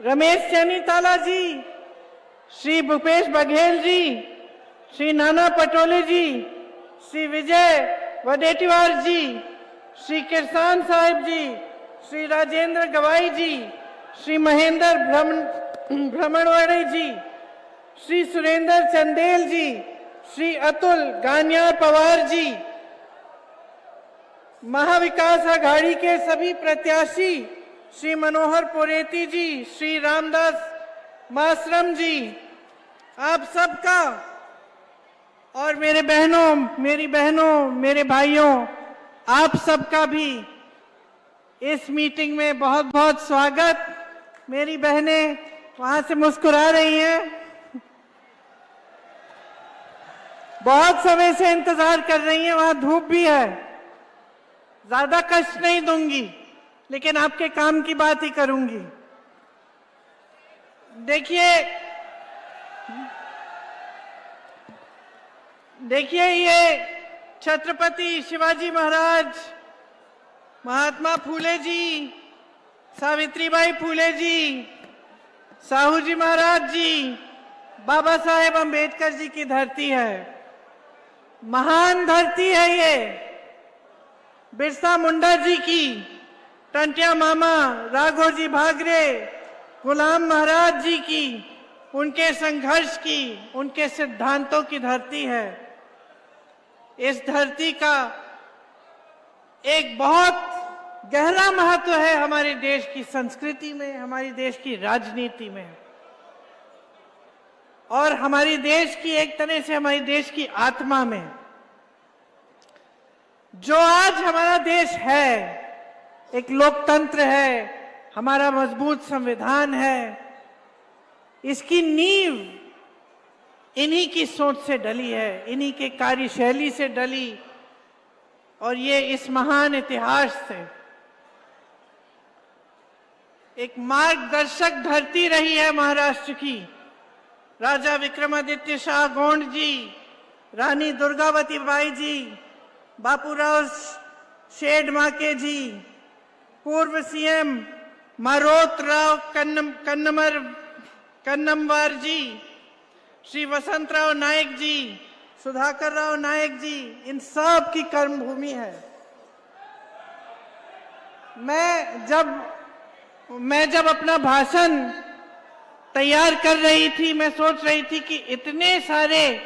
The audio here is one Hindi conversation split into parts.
रमेश चैनीताला जी, श्री भूपेश बघेल जी, श्री नाना पटोले जी, श्री विजय वडेटीवार जी, श्री किरसान साहिब जी, श्री राजेंद्र गवाई जी, श्री महेंद्र भ्रमणवाड़े जी, श्री सुरेंद्र चंदेल जी, श्री अतुल गानियार पवार जी, महाविकास आघाड़ी के सभी प्रत्याशी श्री मनोहर पोरेती जी, श्री रामदास मासरम जी, आप सबका और मेरे बहनों, मेरे भाइयों, आप सबका भी इस मीटिंग में बहुत बहुत स्वागत। मेरी बहनें वहां से मुस्कुरा रही हैं, बहुत समय से इंतजार कर रही हैं, वहां धूप भी है। ज्यादा कष्ट नहीं दूंगी, लेकिन आपके काम की बात ही करूंगी। देखिए ये छत्रपति शिवाजी महाराज, महात्मा फूले जी, सावित्रीबाई फूले जी, साहू जी महाराज जी, बाबा साहेब अंबेडकर जी की धरती है। महान धरती है ये। बिरसा मुंडा जी की, टंटिया मामा, राघोजी भागरे, गुलाम महाराज जी की, उनके संघर्ष की, उनके सिद्धांतों की धरती है। इस धरती का एक बहुत गहरा महत्व है हमारे देश की संस्कृति में, हमारे देश की राजनीति में, और हमारे देश की एक तरह से हमारे देश की आत्मा में। जो आज हमारा देश है, एक लोकतंत्र है, हमारा मजबूत संविधान है, इसकी नींव इन्हीं की सोच से डली है, इन्हीं के कार्यशैली से डली, और ये इस महान इतिहास से एक मार्गदर्शक धरती रही है महाराष्ट्र की। राजा विक्रमादित्य शाह गोंड जी, रानी दुर्गावती बाई जी, बापूराव शेडमाके जी, पूर्व सीएम मारोतराव कन्नमवार जी, श्री वसंतराव नायक जी, सुधाकर राव नायक जी, इन सब की कर्मभूमि है। मैं जब अपना भाषण तैयार कर रही थी, मैं सोच रही थी कि इतने सारे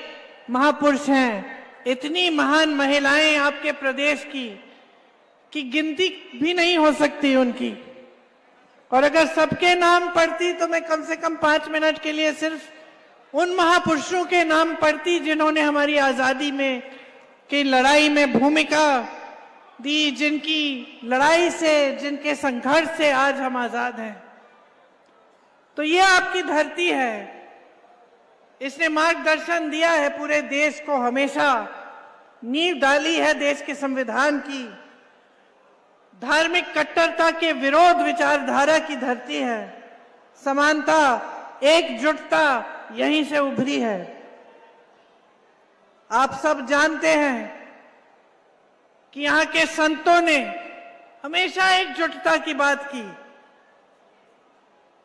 महापुरुष हैं, इतनी महान महिलाएं आपके प्रदेश की गिनती भी नहीं हो सकती उनकी, और अगर सबके नाम पढ़ती तो मैं कम से कम 5 मिनट के लिए सिर्फ उन महापुरुषों के नाम पढ़ती जिन्होंने हमारी आजादी में की लड़ाई में भूमिका दी, जिनकी लड़ाई से, जिनके संघर्ष से आज हम आजाद हैं। तो ये आपकी धरती है, इसने मार्गदर्शन दिया है पूरे देश को, हमेशा नींव डाली है देश के संविधान की। धार्मिक कट्टरता के विरोध विचारधारा की धरती है। समानता, एकजुटता यहीं से उभरी है। आप सब जानते हैं कि यहाँ के संतों ने हमेशा एकजुटता की बात की,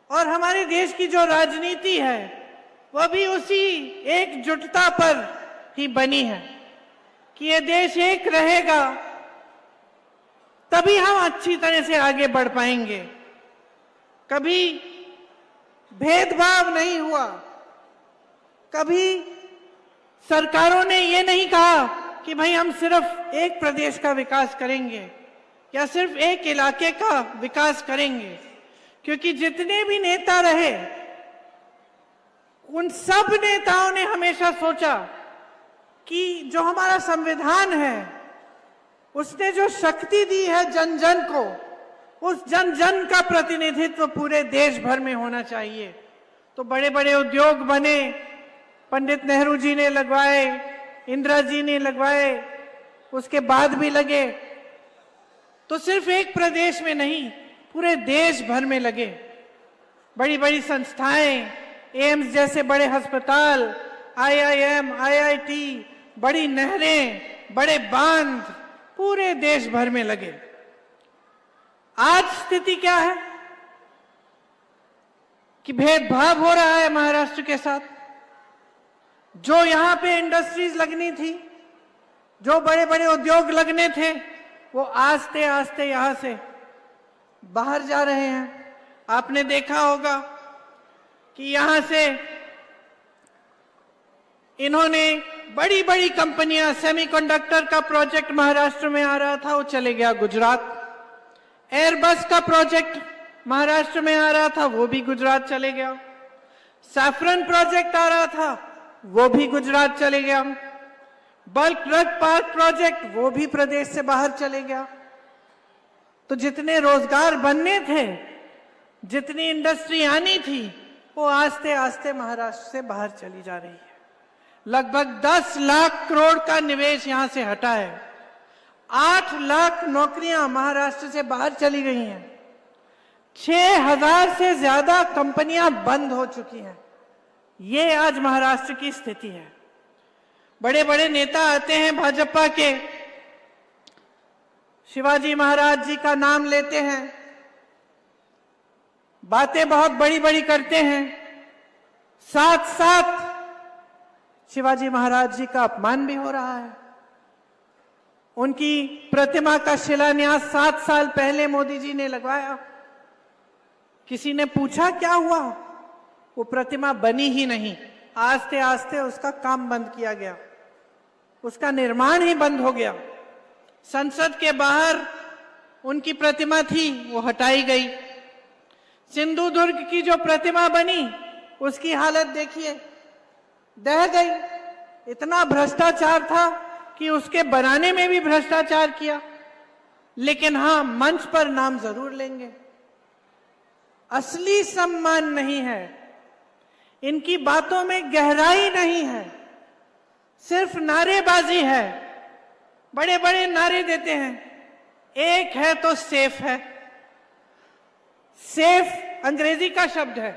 और हमारे देश की जो राजनीति है वह भी उसी एकजुटता पर ही बनी है कि ये देश एक रहेगा तभी हम अच्छी तरह से आगे बढ़ पाएंगे। कभी भेदभाव नहीं हुआ, कभी सरकारों ने ये नहीं कहा कि भाई हम सिर्फ एक प्रदेश का विकास करेंगे या सिर्फ एक इलाके का विकास करेंगे, क्योंकि जितने भी नेता रहे उन सब नेताओं ने हमेशा सोचा कि जो हमारा संविधान है उसने जो शक्ति दी है जन जन को, उस जन जन का प्रतिनिधित्व पूरे देश भर में होना चाहिए। तो बड़े बड़े उद्योग बने, पंडित नेहरू जी ने लगवाए, इंदिरा जी ने लगवाए, उसके बाद भी लगे, तो सिर्फ एक प्रदेश में नहीं पूरे देश भर में लगे। बड़ी बड़ी संस्थाएं, एम्स जैसे बड़े अस्पताल, IIM, IIT, बड़ी नहरें, बड़े बांध पूरे देश भर में लगे। आज स्थिति क्या है? कि भेदभाव हो रहा है महाराष्ट्र के साथ। जो यहां पे इंडस्ट्रीज लगनी थी, जो बड़े बड़े उद्योग लगने थे, वो आस्ते आस्ते यहां से बाहर जा रहे हैं। आपने देखा होगा कि यहां से इन्होंने बड़ी बड़ी कंपनियां, सेमीकंडक्टर का प्रोजेक्ट महाराष्ट्र में आ रहा था, वो चले गया गुजरात। एयरबस का प्रोजेक्ट महाराष्ट्र में आ रहा था, वो भी गुजरात चले गया। सैफरन प्रोजेक्ट आ रहा था, वो भी गुजरात चले गया। बल्क ड्रग पार्क प्रोजेक्ट, वो भी प्रदेश से बाहर चले गया। तो जितने रोजगार बनने थे, जितनी इंडस्ट्री आनी थी, वो आस्ते आस्ते महाराष्ट्र से बाहर चली जा रही है। लगभग 10 लाख करोड़ का निवेश यहां से हटा है। 8 लाख नौकरियां महाराष्ट्र से बाहर चली गई हैं। 6000 से ज्यादा कंपनियां बंद हो चुकी हैं। ये आज महाराष्ट्र की स्थिति है। बड़े बड़े नेता आते हैं भाजपा के, शिवाजी महाराज जी का नाम लेते हैं, बातें बहुत बड़ी बड़ी करते हैं, साथ साथ शिवाजी महाराज जी का अपमान भी हो रहा है। उनकी प्रतिमा का शिलान्यास 7 साल पहले मोदी जी ने लगवाया। किसी ने पूछा क्या हुआ? वो प्रतिमा बनी ही नहीं। आस्ते आस्ते उसका काम बंद किया गया, उसका निर्माण ही बंद हो गया। संसद के बाहर उनकी प्रतिमा थी, वो हटाई गई। सिंधुदुर्ग की जो प्रतिमा बनी, उसकी हालत देखिए, दह गई। इतना भ्रष्टाचार था कि उसके बनाने में भी भ्रष्टाचार किया। लेकिन हां, मंच पर नाम जरूर लेंगे। असली सम्मान नहीं है, इनकी बातों में गहराई नहीं है, सिर्फ नारेबाजी है। बड़े बड़े नारे देते हैं। एक है तो सेफ है। सेफ अंग्रेजी का शब्द है,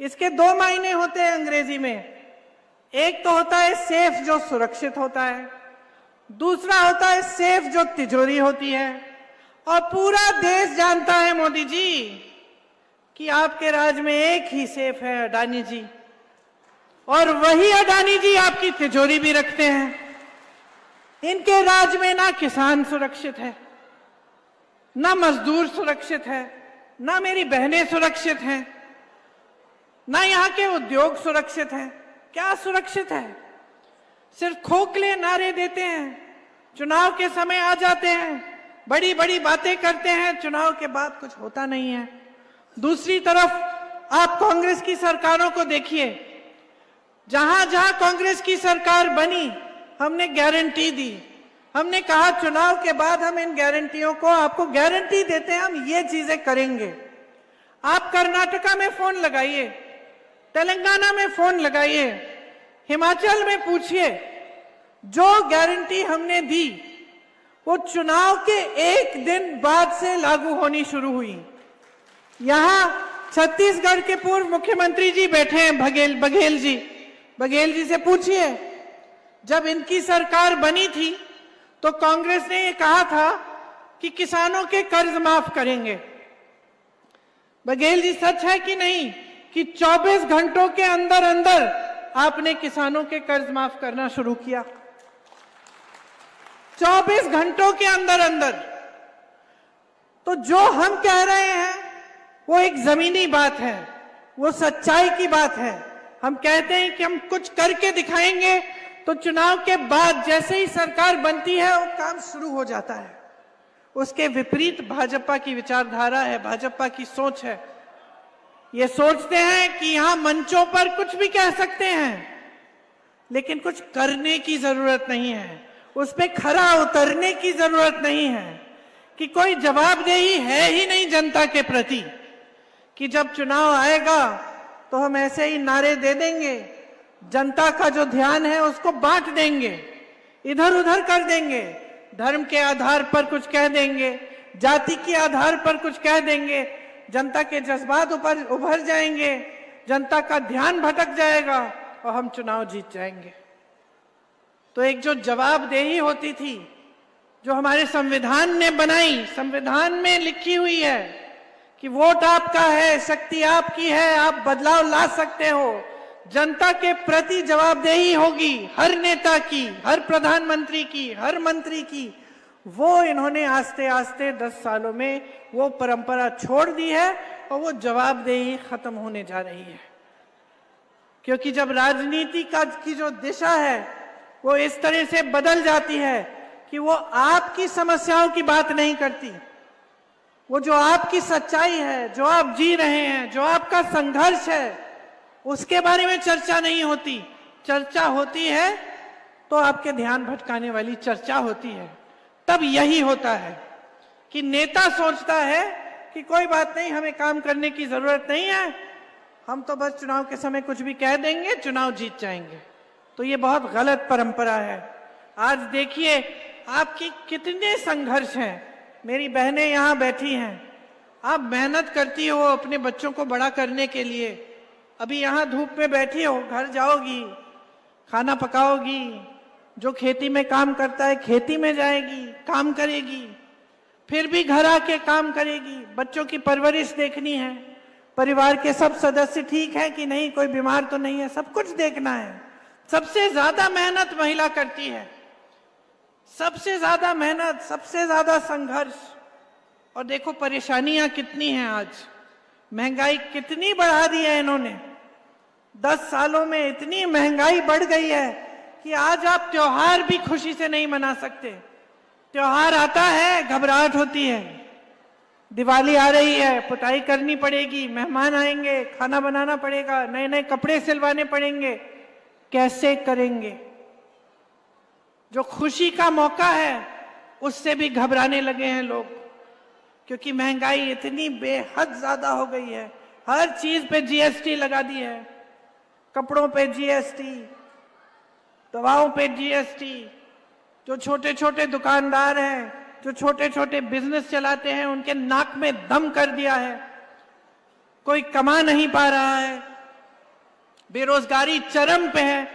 इसके 2 मायने होते हैं अंग्रेजी में। एक तो होता है सेफ, जो सुरक्षित होता है। दूसरा होता है सेफ, जो तिजोरी होती है। और पूरा देश जानता है मोदी जी कि आपके राज में एक ही सेफ है, अडानी जी। और वही अडानी जी आपकी तिजोरी भी रखते हैं। इनके राज में ना किसान सुरक्षित है, ना मजदूर सुरक्षित है, ना मेरी बहनें सुरक्षित हैं, ना यहाँ के उद्योग सुरक्षित हैं। क्या सुरक्षित है? सिर्फ खोखले नारे देते हैं, चुनाव के समय आ जाते हैं, बड़ी बड़ी बातें करते हैं, चुनाव के बाद कुछ होता नहीं है। दूसरी तरफ आप कांग्रेस की सरकारों को देखिए। जहां जहां कांग्रेस की सरकार बनी, हमने गारंटी दी। हमने कहा चुनाव के बाद हम इन गारंटियों को, आपको गारंटी देते हैं, हम ये चीजें करेंगे। आप कर्नाटका में फोन लगाइए, तेलंगाना में फोन लगाइए, हिमाचल में पूछिए, जो गारंटी हमने दी वो चुनाव के 1 दिन बाद से लागू होनी शुरू हुई। यहां छत्तीसगढ़ के पूर्व मुख्यमंत्री जी बैठे हैं, बघेल जी से पूछिए, जब इनकी सरकार बनी थी तो कांग्रेस ने ये कहा था कि किसानों के कर्ज माफ करेंगे। बघेल जी, सच है कि नहीं कि 24 घंटों के अंदर अंदर आपने किसानों के कर्ज माफ करना शुरू किया? 24 घंटों के अंदर अंदर। तो जो हम कह रहे हैं वो एक जमीनी बात है, वो सच्चाई की बात है। हम कहते हैं कि हम कुछ करके दिखाएंगे, तो चुनाव के बाद जैसे ही सरकार बनती है वो काम शुरू हो जाता है। उसके विपरीत भाजपा की विचारधारा है, भाजपा की सोच है। ये सोचते हैं कि यहां मंचों पर कुछ भी कह सकते हैं, लेकिन कुछ करने की जरूरत नहीं है, उस पे खरा उतरने की जरूरत नहीं है, कि कोई जवाबदेही है ही नहीं जनता के प्रति, कि जब चुनाव आएगा तो हम ऐसे ही नारे दे देंगे, जनता का जो ध्यान है उसको बांट देंगे, इधर उधर कर देंगे, धर्म के आधार पर कुछ कह देंगे, जाति के आधार पर कुछ कह देंगे, जनता के जज्बात ऊपर उभर जाएंगे, जनता का ध्यान भटक जाएगा और हम चुनाव जीत जाएंगे। तो एक जो जवाबदेही होती थी, जो हमारे संविधान ने बनाई, संविधान में लिखी हुई है कि वोट आपका है, शक्ति आपकी है, आप बदलाव ला सकते हो। जनता के प्रति जवाबदेही होगी हर नेता की, हर प्रधानमंत्री की, हर मंत्री की। वो इन्होंने आस्ते आस्ते 10 सालों में वो परंपरा छोड़ दी है और वो जवाबदेही खत्म होने जा रही है। क्योंकि जब राजनीति की जो दिशा है वो इस तरह से बदल जाती है कि वो आपकी समस्याओं की बात नहीं करती, वो जो आपकी सच्चाई है, जो आप जी रहे हैं, जो आपका संघर्ष है, उसके बारे में चर्चा नहीं होती। चर्चा होती है तो आपके ध्यान भटकाने वाली चर्चा होती है। तब यही होता है कि नेता सोचता है कि कोई बात नहीं, हमें काम करने की जरूरत नहीं है, हम तो बस चुनाव के समय कुछ भी कह देंगे, चुनाव जीत जाएंगे। तो ये बहुत गलत परंपरा है। आज देखिए आपकी कितने संघर्ष हैं। मेरी बहनें यहाँ बैठी हैं, आप मेहनत करती हो अपने बच्चों को बड़ा करने के लिए। अभी यहाँ धूप में बैठी हो, घर जाओगी, खाना पकाओगी, जो खेती में काम करता है खेती में जाएगी, काम करेगी, फिर भी घर आके काम करेगी, बच्चों की परवरिश देखनी है, परिवार के सब सदस्य ठीक है कि नहीं, कोई बीमार तो नहीं है, सब कुछ देखना है। सबसे ज्यादा मेहनत महिला करती है, सबसे ज्यादा मेहनत, सबसे ज्यादा संघर्ष। और देखो परेशानियां कितनी हैं आज, महंगाई कितनी बढ़ा दी है इन्होंने। 10 सालों में इतनी महंगाई बढ़ गई है कि आज आप त्योहार भी खुशी से नहीं मना सकते। त्योहार आता है, घबराहट होती है। दिवाली आ रही है, पुताई करनी पड़ेगी, मेहमान आएंगे, खाना बनाना पड़ेगा, नए नए कपड़े सिलवाने पड़ेंगे, कैसे करेंगे। जो खुशी का मौका है उससे भी घबराने लगे हैं लोग, क्योंकि महंगाई इतनी बेहद ज्यादा हो गई है। हर चीज पे जीएसटी लगा दी है, कपड़ों पे जीएसटी, दवाओं पे जीएसटी। जो छोटे छोटे दुकानदार हैं, जो छोटे छोटे बिजनेस चलाते हैं, उनके नाक में दम कर दिया है। कोई कमा नहीं पा रहा है, बेरोजगारी चरम पे है।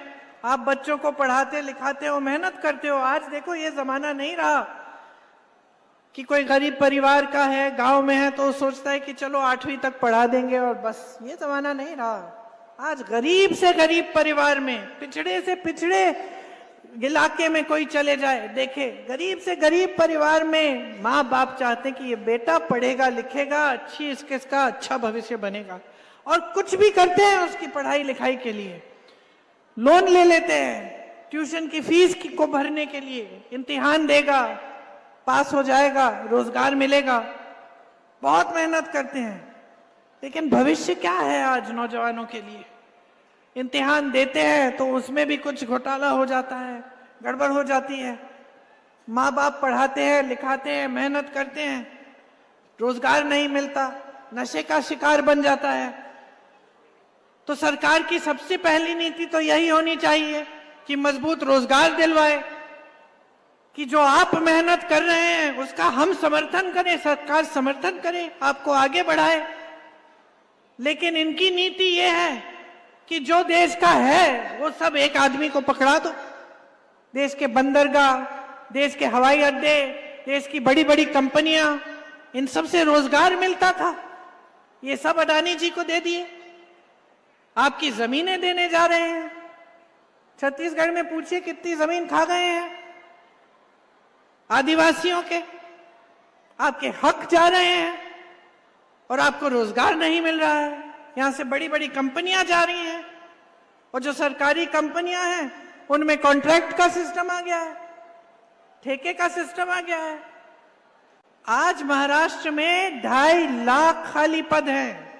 आप बच्चों को पढ़ाते लिखाते हो, मेहनत करते हो। आज देखो ये जमाना नहीं रहा कि कोई गरीब परिवार का है, गांव में है, तो सोचता है कि चलो 8वीं तक पढ़ा देंगे और बस। ये जमाना नहीं रहा। आज गरीब से गरीब परिवार में, पिछड़े से पिछड़े इलाके में कोई चले जाए, देखे गरीब से गरीब परिवार में माँ बाप चाहते हैं कि ये बेटा पढ़ेगा लिखेगा, अच्छी इसका अच्छा भविष्य बनेगा, और कुछ भी करते हैं उसकी पढ़ाई लिखाई के लिए। लोन ले लेते हैं ट्यूशन की फीस को भरने के लिए, इम्तिहान देगा, पास हो जाएगा, रोजगार मिलेगा। बहुत मेहनत करते हैं, लेकिन भविष्य क्या है आज नौजवानों के लिए। इम्तिहान देते हैं तो उसमें भी कुछ घोटाला हो जाता है, गड़बड़ हो जाती है। माँ बाप पढ़ाते हैं लिखाते हैं, मेहनत करते हैं, रोजगार नहीं मिलता, नशे का शिकार बन जाता है। तो सरकार की सबसे पहली नीति तो यही होनी चाहिए कि मजबूत रोजगार दिलवाए, कि जो आप मेहनत कर रहे हैं उसका हम समर्थन करें, सरकार समर्थन करे, आपको आगे बढ़ाए। लेकिन इनकी नीति ये है कि जो देश का है वो सब एक आदमी को पकड़ा दो। देश के बंदरगाह, देश के हवाई अड्डे, देश की बड़ी बड़ी कंपनियां, इन सब से रोजगार मिलता था, ये सब अडानी जी को दे दिए। आपकी जमीनें देने जा रहे हैं। छत्तीसगढ़ में पूछिए कितनी जमीन खा गए हैं आदिवासियों के, आपके हक जा रहे हैं और आपको रोजगार नहीं मिल रहा है। यहां से बड़ी बड़ी कंपनियां जा रही हैं, और जो सरकारी कंपनियां हैं उनमें कॉन्ट्रैक्ट का सिस्टम आ गया है, ठेके का सिस्टम आ गया है। आज महाराष्ट्र में 2.5 लाख खाली पद हैं,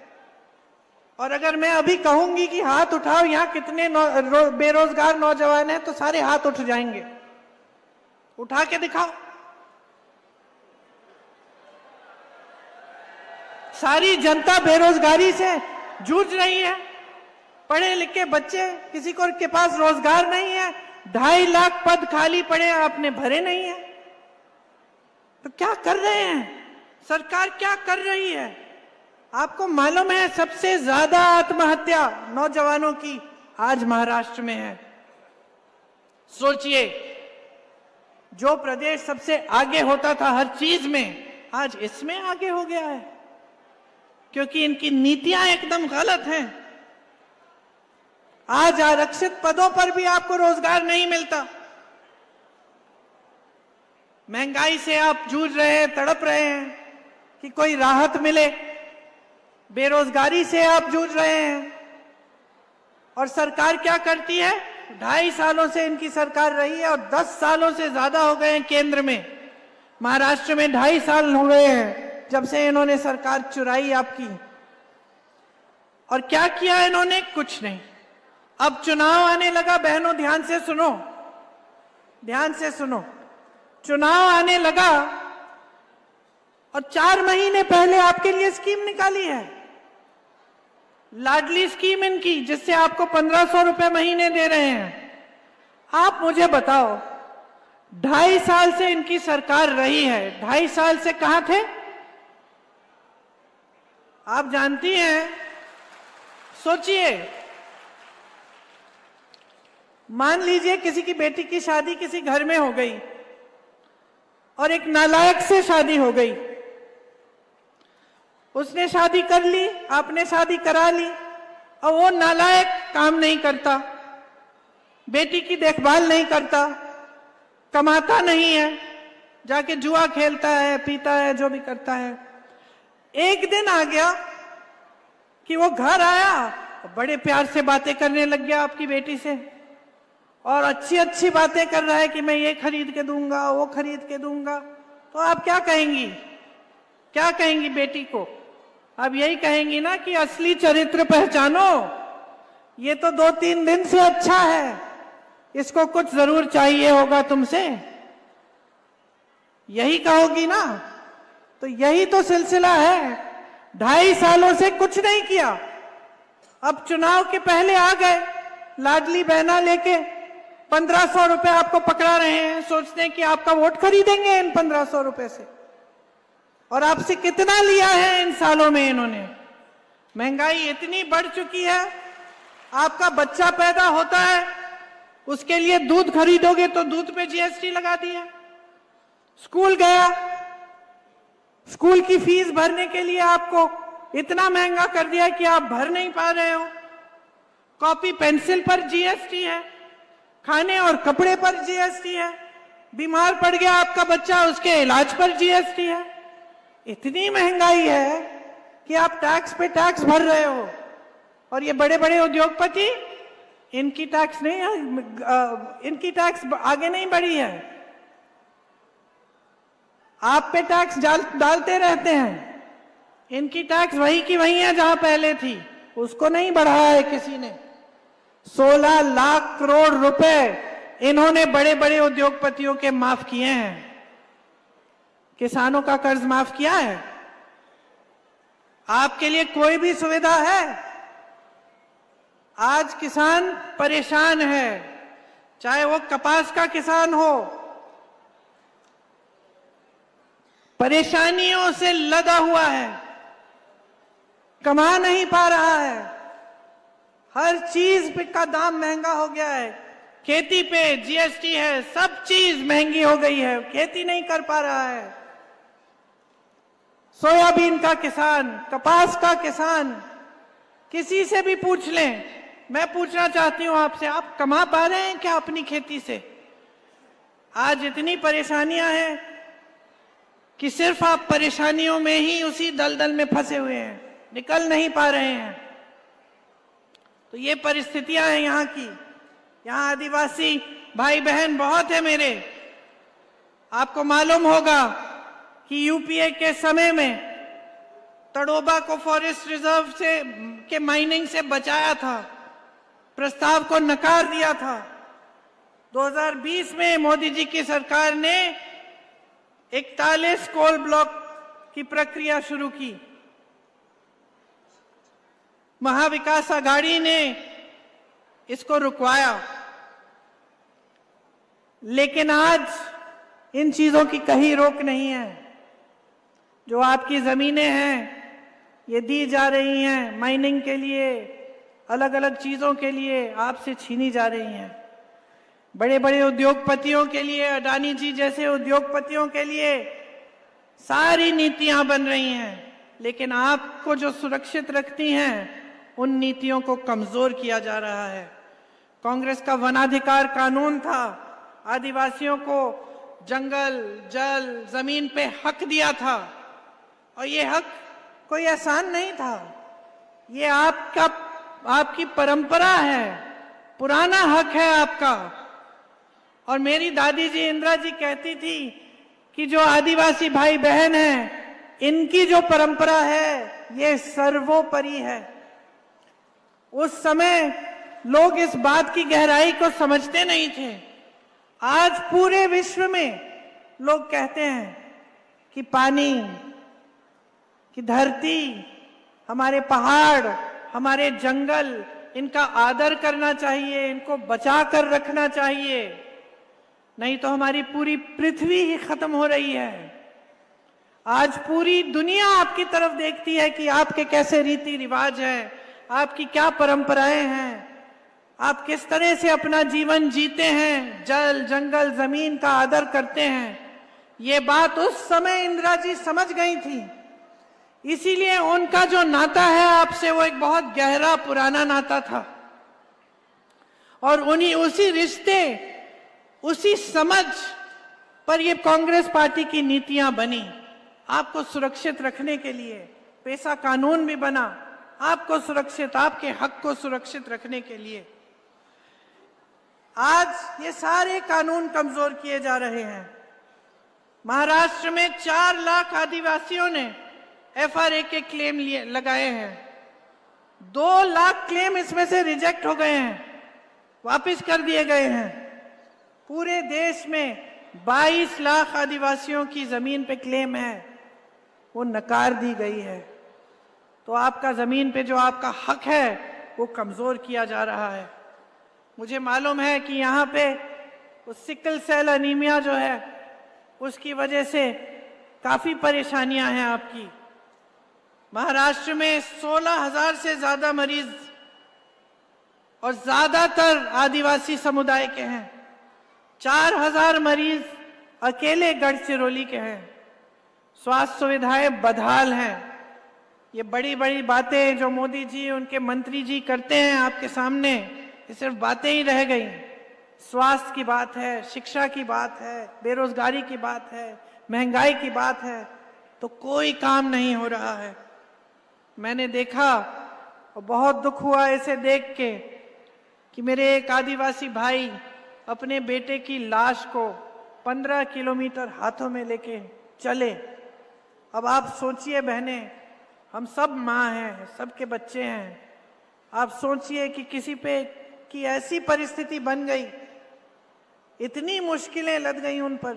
और अगर मैं अभी कहूंगी कि हाथ उठाओ यहां कितने बेरोजगार नौजवान हैं, तो सारे हाथ उठ जाएंगे। उठा के दिखाओ। सारी जनता बेरोजगारी से जूझ रही है, पढ़े लिखे बच्चे, किसी को के पास रोजगार नहीं है, 2.5 लाख पद खाली पड़े, आपने भरे नहीं है। तो क्या कर रहे हैं, सरकार क्या कर रही है? आपको मालूम है सबसे ज्यादा आत्महत्या नौजवानों की आज महाराष्ट्र में है। सोचिए, जो प्रदेश सबसे आगे होता था हर चीज में, आज इसमें आगे हो गया है। क्योंकि इनकी नीतियां एकदम गलत हैं। आज आरक्षित पदों पर भी आपको रोजगार नहीं मिलता। महंगाई से आप जूझ रहे हैं, तड़प रहे हैं कि कोई राहत मिले। बेरोजगारी से आप जूझ रहे हैं और सरकार क्या करती है? 2.5 सालों से इनकी सरकार रही है और 10 सालों से ज्यादा हो गए हैं केंद्र में। महाराष्ट्र में 2.5 साल हो गए हैं जब से इन्होंने सरकार चुराई आपकी। और क्या किया इन्होंने? कुछ नहीं। अब चुनाव आने लगा, बहनों ध्यान से सुनो, ध्यान से सुनो। चुनाव आने लगा और 4 महीने पहले आपके लिए स्कीम निकाली है, लाडली स्कीम इनकी, जिससे आपको 1500 रुपए महीने दे रहे हैं। आप मुझे बताओ, 2.5 साल से इनकी सरकार रही है, 2.5 साल से कहां थे? आप जानती हैं, सोचिए, मान लीजिए किसी की बेटी की शादी किसी घर में हो गई और एक नालायक से शादी हो गई। उसने शादी कर ली, आपने शादी करा ली, और वो नालायक काम नहीं करता, बेटी की देखभाल नहीं करता, कमाता नहीं है, जाके जुआ खेलता है, पीता है, जो भी करता है। एक दिन आ गया कि वो घर आया, बड़े प्यार से बातें करने लग गया आपकी बेटी से, और अच्छी अच्छी बातें कर रहा है कि मैं ये खरीद के दूंगा, वो खरीद के दूंगा। तो आप क्या कहेंगी? क्या कहेंगी बेटी को? अब यही कहेंगी ना कि असली चरित्र पहचानो, ये तो 2-3 दिन से अच्छा है, इसको कुछ जरूर चाहिए होगा तुमसे, यही कहोगी ना? तो यही तो सिलसिला है। 2.5 सालों से कुछ नहीं किया, अब चुनाव के पहले आ गए लाडली बहना लेके, 1500 रुपए आपको पकड़ा रहे हैं, सोचते हैं कि आपका वोट खरीदेंगे इन 1500 रुपए से। और आपसे कितना लिया है इन सालों में इन्होंने? महंगाई इतनी बढ़ चुकी है, आपका बच्चा पैदा होता है, उसके लिए दूध खरीदोगे तो दूध पे जीएसटी लगा दिया। स्कूल गया, स्कूल की फीस भरने के लिए आपको इतना महंगा कर दिया कि आप भर नहीं पा रहे हो। कॉपी पेंसिल पर जीएसटी है, खाने और कपड़े पर जीएसटी है, बीमार पड़ गया आपका बच्चा, उसके इलाज पर जीएसटी है। इतनी महंगाई है कि आप टैक्स पे टैक्स भर रहे हो। और ये बड़े बड़े उद्योगपति, इनकी टैक्स नहीं, इनकी टैक्स आगे नहीं बढ़ी है, आप पे टैक्स डालते रहते हैं। इनकी टैक्स वही की वही है जहां पहले थी, उसको नहीं बढ़ाया है किसी ने। 16 लाख करोड़ रुपए इन्होंने बड़े बड़े उद्योगपतियों के माफ किए हैं। किसानों का कर्ज माफ किया है? आपके लिए कोई भी सुविधा है? आज किसान परेशान है, चाहे वो कपास का किसान हो, परेशानियों से लदा हुआ है, कमा नहीं पा रहा है, हर चीज का दाम महंगा हो गया है, खेती पे जीएसटी है, सब चीज महंगी हो गई है, खेती नहीं कर पा रहा है। सोयाबीन का किसान, कपास का किसान, किसी से भी पूछ लें। मैं पूछना चाहती हूं आपसे, आप कमा पा रहे हैं क्या अपनी खेती से? आज इतनी परेशानियां हैं कि सिर्फ आप परेशानियों में ही उसी दलदल में फंसे हुए हैं, निकल नहीं पा रहे हैं। तो ये परिस्थितियां हैं यहाँ की। यहाँ आदिवासी भाई बहन बहुत है मेरे। आपको मालूम होगा कि यूपीए के समय में तड़ोबा को फॉरेस्ट रिजर्व से के माइनिंग से बचाया था, प्रस्ताव को नकार दिया था। 2020 में मोदी जी की सरकार ने 41 कोल ब्लॉक की प्रक्रिया शुरू की। महाविकास आघाड़ी ने इसको रुकवाया, लेकिन आज इन चीजों की कहीं रोक नहीं है। जो आपकी जमीनें हैं ये दी जा रही हैं माइनिंग के लिए, अलग अलग चीजों के लिए आपसे छीनी जा रही हैं। बड़े बड़े उद्योगपतियों के लिए, अडानी जी जैसे उद्योगपतियों के लिए सारी नीतियां बन रही हैं, लेकिन आपको जो सुरक्षित रखती हैं उन नीतियों को कमजोर किया जा रहा है। कांग्रेस का वनाधिकार कानून था, आदिवासियों को जंगल, जल, जमीन पे हक दिया था, और ये हक कोई आसान नहीं था। ये आपकी परंपरा है, पुराना हक है आपका। और मेरी दादी जी इंदिरा जी कहती थी कि जो आदिवासी भाई बहन हैं, इनकी जो परंपरा है ये सर्वोपरि है। उस समय लोग इस बात की गहराई को समझते नहीं थे। आज पूरे विश्व में लोग कहते हैं कि पानी, कि धरती, हमारे पहाड़, हमारे जंगल, इनका आदर करना चाहिए, इनको बचा कर रखना चाहिए, नहीं तो हमारी पूरी पृथ्वी ही खत्म हो रही है। आज पूरी दुनिया आपकी तरफ देखती है कि आपके कैसे रीति रिवाज हैं, आपकी क्या परंपराएं हैं, आप किस तरह से अपना जीवन जीते हैं, जल, जंगल, जमीन का आदर करते हैं। ये बात उस समय इंदिरा जी समझ गई थी, इसीलिए उनका जो नाता है आपसे वो एक बहुत गहरा पुराना नाता था। और उसी रिश्ते, उसी समझ पर ये कांग्रेस पार्टी की नीतियां बनी। आपको सुरक्षित रखने के लिए पेशा कानून भी बना, आपको सुरक्षित, आपके हक को सुरक्षित रखने के लिए। आज ये सारे कानून कमजोर किए जा रहे हैं। महाराष्ट्र में 4 लाख आदिवासियों ने FRA के क्लेम लगाए हैं। 2 लाख क्लेम इसमें से रिजेक्ट हो गए हैं, वापस कर दिए गए हैं। पूरे देश में 22 लाख आदिवासियों की जमीन पे क्लेम है, वो नकार दी गई है। तो आपका जमीन पे जो आपका हक है वो कमजोर किया जा रहा है। मुझे मालूम है कि यहाँ पे सिकल सेल एनीमिया जो है उसकी वजह से काफी परेशानियां हैं आपकी। महाराष्ट्र में 16,000 से ज्यादा मरीज और ज्यादातर आदिवासी समुदाय के हैं। 4,000 मरीज अकेले गढ़चिरौली के हैं। स्वास्थ्य सुविधाएं बदहाल हैं। ये बड़ी बड़ी बातें जो मोदी जी, उनके मंत्री जी करते हैं आपके सामने, ये सिर्फ बातें ही रह गई। स्वास्थ्य की बात है, शिक्षा की बात है, बेरोजगारी की बात है, महंगाई की बात है, तो कोई काम नहीं हो रहा है। मैंने देखा और बहुत दुख हुआ इसे देख के कि मेरे एक आदिवासी भाई अपने बेटे की लाश को 15 किलोमीटर हाथों में लेके चले। अब आप सोचिए बहनें, हम सब माँ हैं, सबके बच्चे हैं। आप सोचिए कि किसी पे की ऐसी परिस्थिति बन गई, इतनी मुश्किलें लद गई उन पर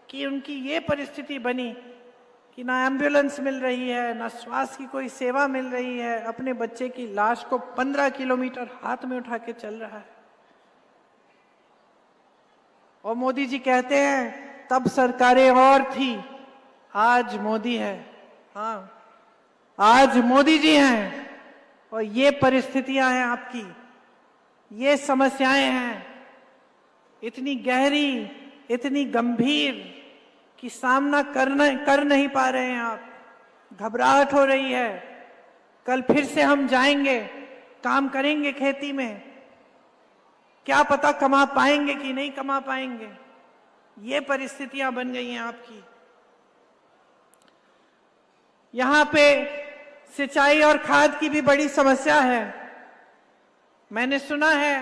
कि उनकी ये परिस्थिति बनी कि ना एम्बुलेंस मिल रही है, ना स्वास्थ्य की कोई सेवा मिल रही है। अपने बच्चे की लाश को 15 किलोमीटर हाथ में उठा के चल रहा है। और मोदी जी कहते हैं तब सरकारें और थी, आज मोदी है। हाँ, आज मोदी जी हैं और ये परिस्थितियां हैं आपकी, ये समस्याएं हैं इतनी गहरी, इतनी गंभीर कि सामना कर नहीं पा रहे हैं आप। घबराहट हो रही है, कल फिर से हम जाएंगे, काम करेंगे खेती में, क्या पता कमा पाएंगे कि नहीं कमा पाएंगे। ये परिस्थितियां बन गई हैं आपकी। यहां पे सिंचाई और खाद की भी बड़ी समस्या है। मैंने सुना है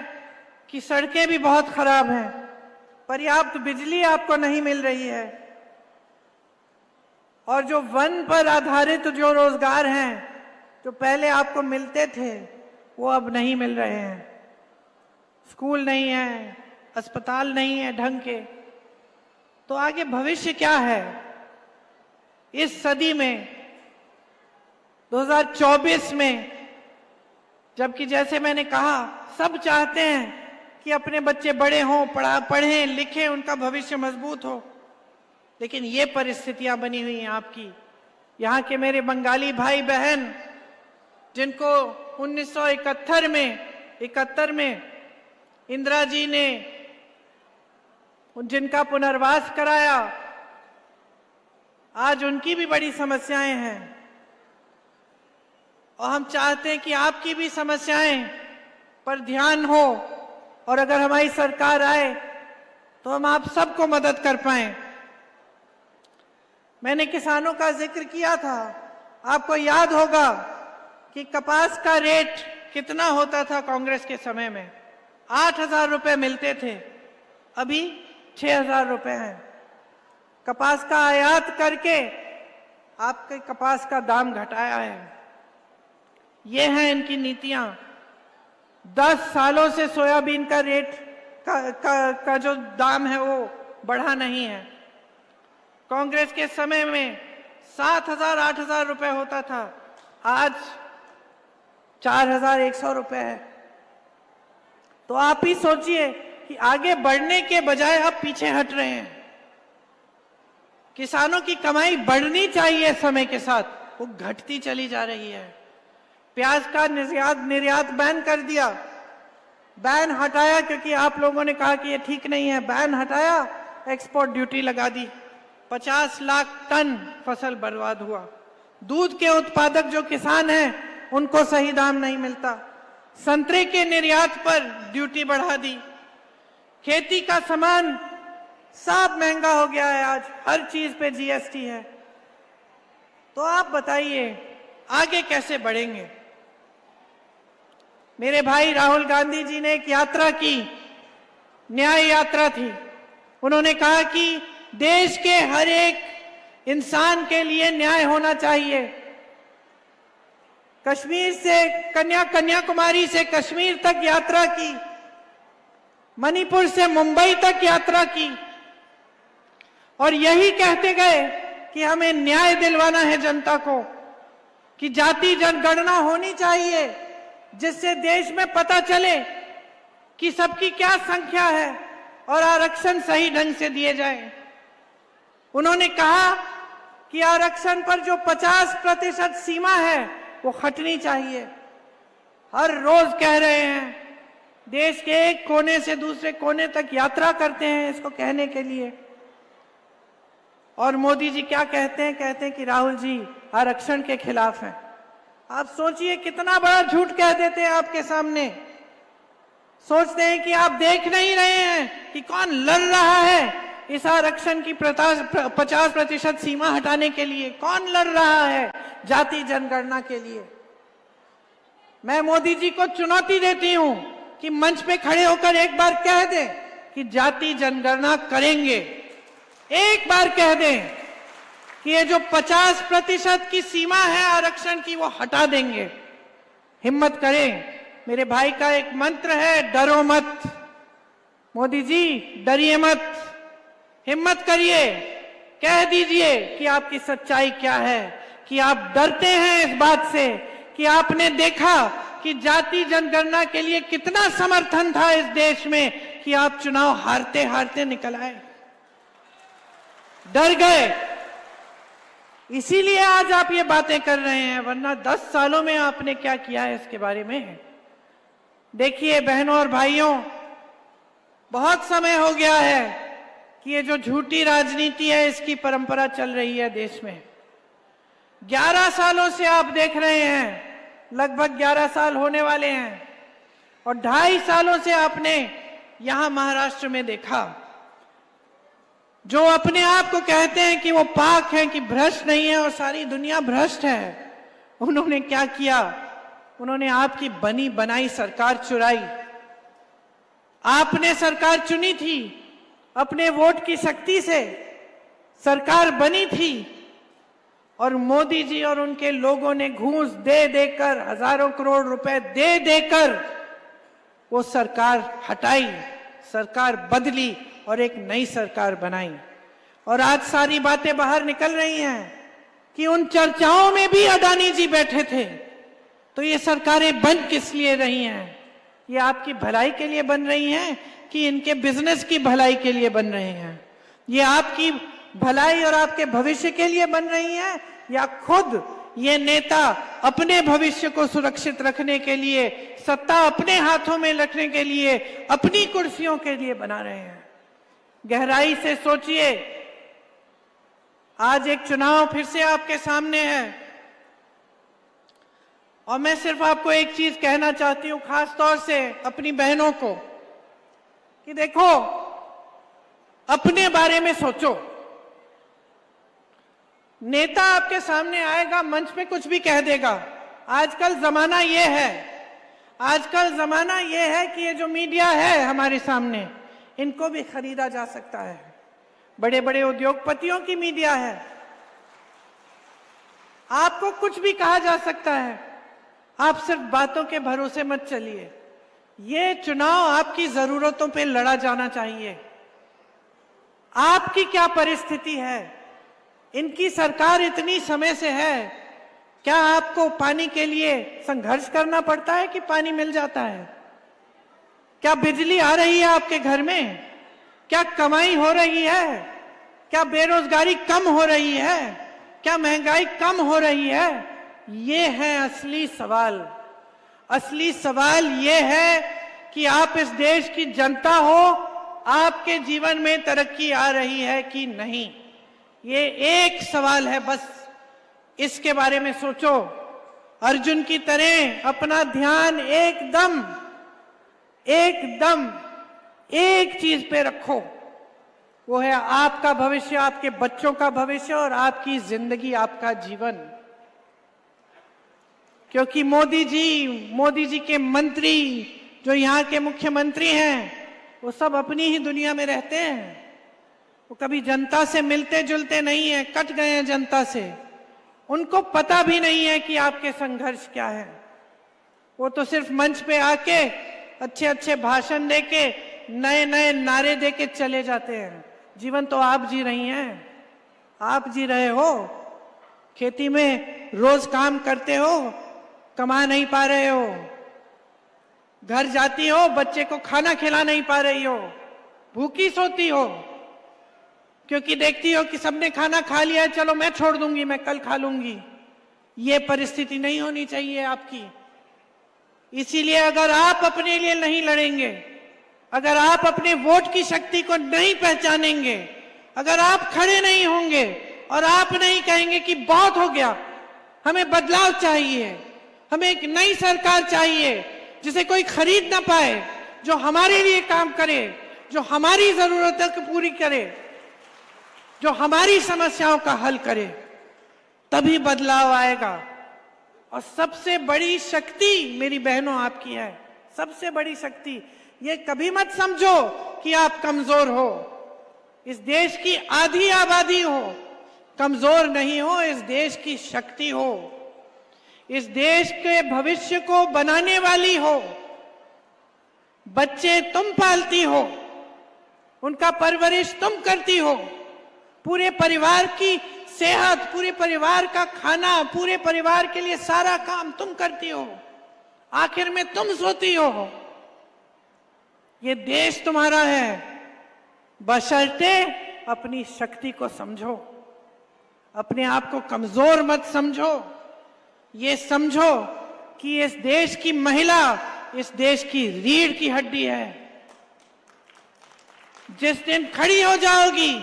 कि सड़कें भी बहुत खराब हैं, पर्याप्त बिजली आपको नहीं मिल रही है, और जो वन पर आधारित जो रोजगार हैं जो पहले आपको मिलते थे वो अब नहीं मिल रहे हैं। स्कूल नहीं है, अस्पताल नहीं है ढंग के, तो आगे भविष्य क्या है इस सदी में 2024 में, जबकि जैसे मैंने कहा सब चाहते हैं कि अपने बच्चे बड़े हों, पढ़ें लिखें, उनका भविष्य मजबूत हो, लेकिन ये परिस्थितियां बनी हुई हैं आपकी। यहाँ के मेरे बंगाली भाई बहन जिनको 1971 में इंदिरा जी ने जिनका पुनर्वास कराया, आज उनकी भी बड़ी समस्याएं हैं। और हम चाहते हैं कि आपकी भी समस्याएं पर ध्यान हो, और अगर हमारी सरकार आए तो हम आप सबको मदद कर पाएं। मैंने किसानों का जिक्र किया था, आपको याद होगा कि कपास का रेट कितना होता था कांग्रेस के समय में, 8,000 रुपए मिलते थे, अभी 6,000 रुपए हैं। कपास का आयात करके आपके कपास का दाम घटाया है। ये हैं इनकी नीतियां। 10 सालों से सोयाबीन का रेट का जो दाम है वो बढ़ा नहीं है। कांग्रेस के समय में 7,000 8,000 रुपए होता था, आज 4,100 रुपए है। तो आप ही सोचिए कि आगे बढ़ने के बजाय आप पीछे हट रहे हैं। किसानों की कमाई बढ़नी चाहिए, समय के साथ वो घटती चली जा रही है। प्याज का निर्यात बैन कर दिया, बैन हटाया क्योंकि आप लोगों ने कहा कि ये ठीक नहीं है, बैन हटाया, एक्सपोर्ट ड्यूटी लगा दी, 50 लाख टन फसल बर्बाद हुआ। दूध के उत्पादक जो किसान हैं उनको सही दाम नहीं मिलता। संतरे के निर्यात पर ड्यूटी बढ़ा दी। खेती का सामान सब महंगा हो गया है, आज हर चीज पे जीएसटी है। तो आप बताइए आगे कैसे बढ़ेंगे। मेरे भाई राहुल गांधी जी ने एक यात्रा की, न्याय यात्रा थी। उन्होंने कहा कि देश के हर एक इंसान के लिए न्याय होना चाहिए। कश्मीर से कन्याकुमारी से कश्मीर तक यात्रा की, मणिपुर से मुंबई तक यात्रा की, और यही कहते गए कि हमें न्याय दिलवाना है जनता को, कि जाति जनगणना होनी चाहिए जिससे देश में पता चले कि सबकी क्या संख्या है और आरक्षण सही ढंग से दिए जाए। उन्होंने कहा कि आरक्षण पर जो 50% सीमा है वो हटनी चाहिए। हर रोज कह रहे हैं, देश के एक कोने से दूसरे कोने तक यात्रा करते हैं इसको कहने के लिए। और मोदी जी क्या कहते हैं कि राहुल जी आरक्षण के खिलाफ हैं। आप सोचिए कितना बड़ा झूठ कह देते हैं आपके सामने। सोचते हैं कि आप देख नहीं रहे हैं कि कौन लड़ रहा है इस आरक्षण की 50% सीमा हटाने के लिए, कौन लड़ रहा है जाति जनगणना के लिए। मैं मोदी जी को चुनौती देती हूं कि मंच पे खड़े होकर एक बार कह दें कि जाति जनगणना करेंगे। एक बार कह दें कि ये जो 50% की सीमा है आरक्षण की वो हटा देंगे। हिम्मत करें। मेरे भाई का एक मंत्र है, डरो मत। मोदी जी डरिए मत, हिम्मत करिए, कह दीजिए कि आपकी सच्चाई क्या है, कि आप डरते हैं इस बात से कि आपने देखा कि जाति जनगणना के लिए कितना समर्थन था इस देश में कि आप चुनाव हारते हारते निकल आए। डर गए, इसीलिए आज आप ये बातें कर रहे हैं, वरना 10 सालों में आपने क्या किया है इसके बारे में। देखिए बहनों और भाइयों, बहुत समय हो गया है कि ये जो झूठी राजनीति है इसकी परंपरा चल रही है देश में। 11 सालों से आप देख रहे हैं, लगभग 11 साल होने वाले हैं, और 2.5 सालों से आपने यहां महाराष्ट्र में देखा, जो अपने आप को कहते हैं कि वो पाक हैं, कि भ्रष्ट नहीं है और सारी दुनिया भ्रष्ट है। उन्होंने क्या किया? उन्होंने आपकी बनी बनाई सरकार चुराई। आपने सरकार चुनी थी, अपने वोट की शक्ति से सरकार बनी थी, और मोदी जी और उनके लोगों ने घूस दे देकर, हजारों करोड़ रुपए दे देकर वो सरकार हटाई, सरकार बदली और एक नई सरकार बनाई। और आज सारी बातें बाहर निकल रही हैं कि उन चर्चाओं में भी अडानी जी बैठे थे। तो ये सरकारें बन किस लिए रही हैं? ये आपकी भलाई के लिए बन रही हैं कि इनके बिजनेस की भलाई के लिए बन रही हैं? ये आपकी भलाई और आपके भविष्य के लिए बन रही हैं, या खुद ये नेता अपने भविष्य को सुरक्षित रखने के लिए, सत्ता अपने हाथों में रखने के लिए, अपनी कुर्सियों के लिए बना रहे हैं? गहराई से सोचिए। आज एक चुनाव फिर से आपके सामने है। और मैं सिर्फ आपको एक चीज कहना चाहती हूं, खास तौर से अपनी बहनों को, कि देखो, अपने बारे में सोचो। नेता आपके सामने आएगा, मंच पे कुछ भी कह देगा। आजकल जमाना ये है कि ये जो मीडिया है हमारे सामने, इनको भी खरीदा जा सकता है। बड़े बड़े उद्योगपतियों की मीडिया है, आपको कुछ भी कहा जा सकता है। आप सिर्फ बातों के भरोसे मत चलिए। ये चुनाव आपकी जरूरतों पे लड़ा जाना चाहिए। आपकी क्या परिस्थिति है? इनकी सरकार इतनी समय से है, क्या आपको पानी के लिए संघर्ष करना पड़ता है कि पानी मिल जाता है? क्या बिजली आ रही है आपके घर में? क्या कमाई हो रही है? क्या बेरोजगारी कम हो रही है? क्या महंगाई कम हो रही है? ये है असली सवाल। असली सवाल ये है कि आप इस देश की जनता हो, आपके जीवन में तरक्की आ रही है कि नहीं। ये एक सवाल है बस, इसके बारे में सोचो। अर्जुन की तरह अपना ध्यान एकदम एक चीज पे रखो, वो है आपका भविष्य, आपके बच्चों का भविष्य और आपकी जिंदगी, आपका जीवन। क्योंकि मोदी जी के मंत्री, जो यहाँ के मुख्यमंत्री हैं, वो सब अपनी ही दुनिया में रहते हैं। वो कभी जनता से मिलते जुलते नहीं है, कट गए हैं जनता से। उनको पता भी नहीं है कि आपके संघर्ष क्या है। वो तो सिर्फ मंच पे आके अच्छे अच्छे भाषण देके, नए नए नारे देके चले जाते हैं। जीवन तो आप जी रही हैं, आप जी रहे हो। खेती में रोज काम करते हो, कमा नहीं पा रहे हो। घर जाती हो, बच्चे को खाना खिला नहीं पा रही हो, भूखी सोती हो, क्योंकि देखती हो कि सबने खाना खा लिया है, चलो मैं छोड़ दूंगी, मैं कल खा लूंगी। ये परिस्थिति नहीं होनी चाहिए आपकी। इसीलिए अगर आप अपने लिए नहीं लड़ेंगे, अगर आप अपने वोट की शक्ति को नहीं पहचानेंगे, अगर आप खड़े नहीं होंगे और आप नहीं कहेंगे कि बहुत हो गया, हमें बदलाव चाहिए, हमें एक नई सरकार चाहिए जिसे कोई खरीद ना पाए, जो हमारे लिए काम करे, जो हमारी जरूरतों को पूरी करे, जो हमारी समस्याओं का हल करे, तभी बदलाव आएगा। और सबसे बड़ी शक्ति मेरी बहनों आपकी है, सबसे बड़ी शक्ति। ये कभी मत समझो कि आप कमजोर हो। इस देश की आधी आबादी हो, कमजोर नहीं हो, इस देश की शक्ति हो, इस देश के भविष्य को बनाने वाली हो। बच्चे तुम पालती हो, उनका परवरिश तुम करती हो, पूरे परिवार की सेहत, पूरे परिवार का खाना, पूरे परिवार के लिए सारा काम तुम करती हो। आखिर में तुम सोती हो। ये देश तुम्हारा है, बशर्ते अपनी शक्ति को समझो, अपने आप को कमजोर मत समझो। ये समझो कि इस देश की महिला इस देश की रीढ़ की हड्डी है। जिस दिन खड़ी हो जाओगी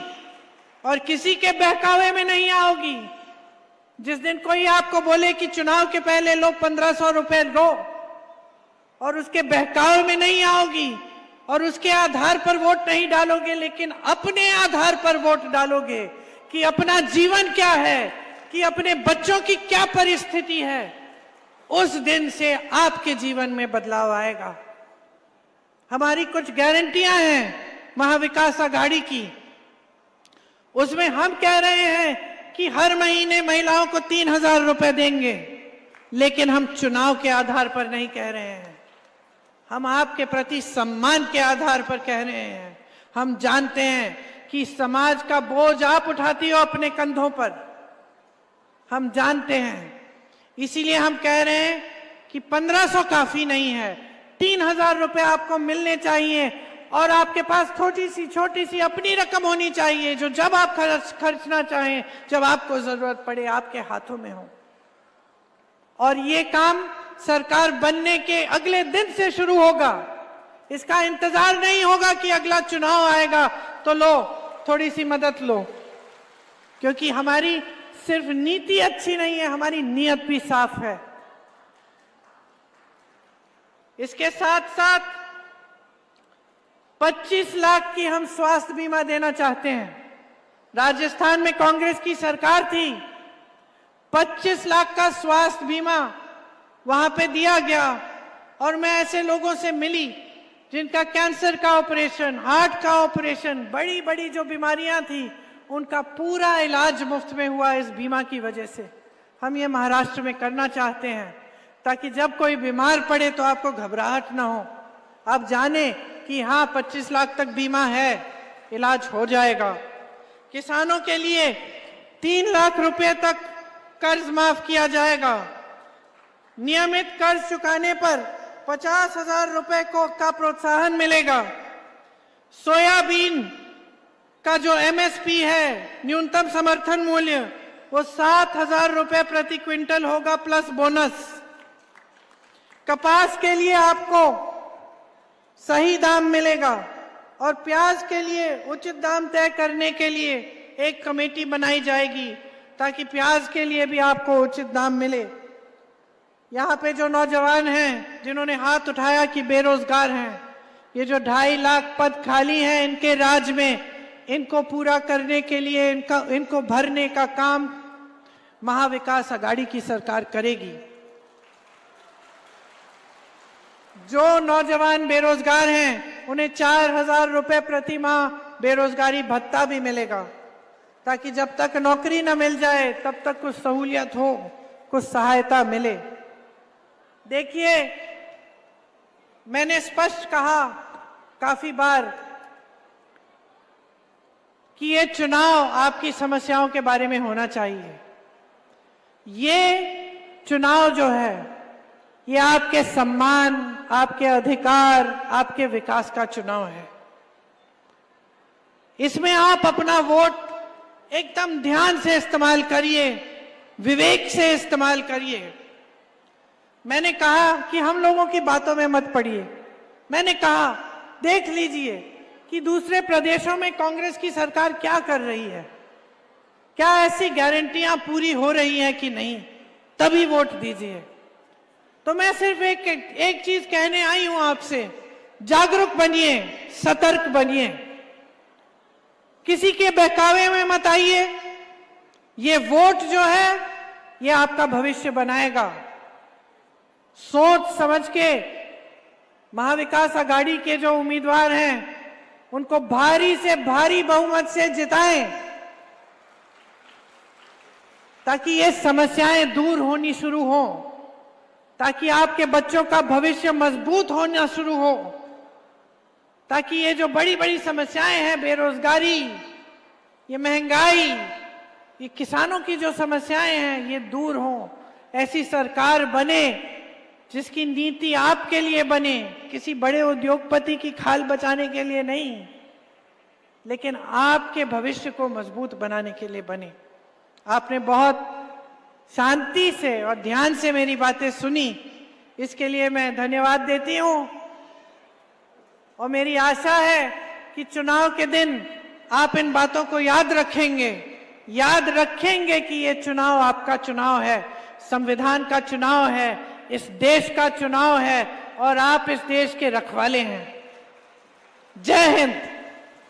और किसी के बहकावे में नहीं आओगी, जिस दिन कोई आपको बोले कि चुनाव के पहले लो 1500 रुपए लो, और उसके बहकावे में नहीं आओगी और उसके आधार पर वोट नहीं डालोगे, लेकिन अपने आधार पर वोट डालोगे कि अपना जीवन क्या है, कि अपने बच्चों की क्या परिस्थिति है, उस दिन से आपके जीवन में बदलाव आएगा। हमारी कुछ गारंटियां हैं महाविकास आघाड़ी की। उसमें हम कह रहे हैं कि हर महीने महिलाओं को 3000 रुपए देंगे, लेकिन हम चुनाव के आधार पर नहीं कह रहे हैं। हम आपके प्रति सम्मान के आधार पर कह रहे हैं। हम जानते हैं कि समाज का बोझ आप उठाती हो अपने कंधों पर, हम जानते हैं। इसीलिए हम कह रहे हैं कि 1500 काफी नहीं है, 3000 रुपए आपको मिलने चाहिए, और आपके पास छोटी सी अपनी रकम होनी चाहिए, जो जब आप खर्चना चाहें, जब आपको जरूरत पड़े, आपके हाथों में हो। और ये काम सरकार बनने के अगले दिन से शुरू होगा। इसका इंतजार नहीं होगा कि अगला चुनाव आएगा तो लो थोड़ी सी मदद लो, क्योंकि हमारी सिर्फ नीति अच्छी नहीं है, हमारी नीयत भी साफ है। इसके साथ साथ 25 लाख की हम स्वास्थ्य बीमा देना चाहते हैं। राजस्थान में कांग्रेस की सरकार थी, 25 लाख का स्वास्थ्य बीमा वहां पे दिया गया। और मैं ऐसे लोगों से मिली जिनका कैंसर का ऑपरेशन, हार्ट का ऑपरेशन, बड़ी बड़ी जो बीमारियां थी, उनका पूरा इलाज मुफ्त में हुआ इस बीमा की वजह से। हम ये महाराष्ट्र में करना चाहते हैं ताकि जब कोई बीमार पड़े तो आपको घबराहट ना हो, आप जाने कि हाँ 25 लाख तक बीमा है, इलाज हो जाएगा। किसानों के लिए 3 लाख रुपए तक कर्ज माफ किया जाएगा। नियमित कर्ज चुकाने पर 50,000 रुपए का प्रोत्साहन मिलेगा। सोयाबीन का जो एमएसपी है, न्यूनतम समर्थन मूल्य, वो 7,000 रुपए प्रति क्विंटल होगा प्लस बोनस। कपास के लिए आपको सही दाम मिलेगा और प्याज के लिए उचित दाम तय करने के लिए एक कमेटी बनाई जाएगी ताकि प्याज के लिए भी आपको उचित दाम मिले। यहाँ पे जो नौजवान हैं जिन्होंने हाथ उठाया कि बेरोजगार हैं, ये जो 2.5 लाख पद खाली हैं इनके राज्य में, इनको पूरा करने के लिए इनको भरने का काम महाविकास आघाड़ी की सरकार करेगी। जो नौजवान बेरोजगार हैं उन्हें 4,000 रुपए प्रति माह बेरोजगारी भत्ता भी मिलेगा ताकि जब तक नौकरी न मिल जाए तब तक कुछ सहूलियत हो, कुछ सहायता मिले। देखिए, मैंने स्पष्ट कहा काफी बार कि ये चुनाव आपकी समस्याओं के बारे में होना चाहिए। ये चुनाव जो है ये आपके सम्मान, आपके अधिकार, आपके विकास का चुनाव है। इसमें आप अपना वोट एकदम ध्यान से इस्तेमाल करिए, विवेक से इस्तेमाल करिए। मैंने कहा कि हम लोगों की बातों में मत पड़िए। मैंने कहा देख लीजिए कि दूसरे प्रदेशों में कांग्रेस की सरकार क्या कर रही है, क्या ऐसी गारंटियां पूरी हो रही हैं कि नहीं, तभी वोट दीजिए। तो मैं सिर्फ एक चीज कहने आई हूं आपसे, जागरूक बनिए, सतर्क बनिए, किसी के बहकावे में मत आइए। ये वोट जो है ये आपका भविष्य बनाएगा। सोच समझ के महाविकास आघाड़ी के जो उम्मीदवार हैं उनको भारी से भारी बहुमत से जिताएं ताकि ये समस्याएं दूर होनी शुरू हो, ताकि आपके बच्चों का भविष्य मजबूत होना शुरू हो, ताकि ये जो बड़ी बड़ी समस्याएं हैं, बेरोजगारी, ये महंगाई, ये किसानों की जो समस्याएं हैं, ये दूर हो। ऐसी सरकार बने जिसकी नीति आपके लिए बने, किसी बड़े उद्योगपति की खाल बचाने के लिए नहीं, लेकिन आपके भविष्य को मजबूत बनाने के लिए बने। आपने बहुत शांति से और ध्यान से मेरी बातें सुनी, इसके लिए मैं धन्यवाद देती हूं। और मेरी आशा है कि चुनाव के दिन आप इन बातों को याद रखेंगे कि ये चुनाव आपका चुनाव है, संविधान का चुनाव है, इस देश का चुनाव है और आप इस देश के रखवाले हैं। जय हिंद।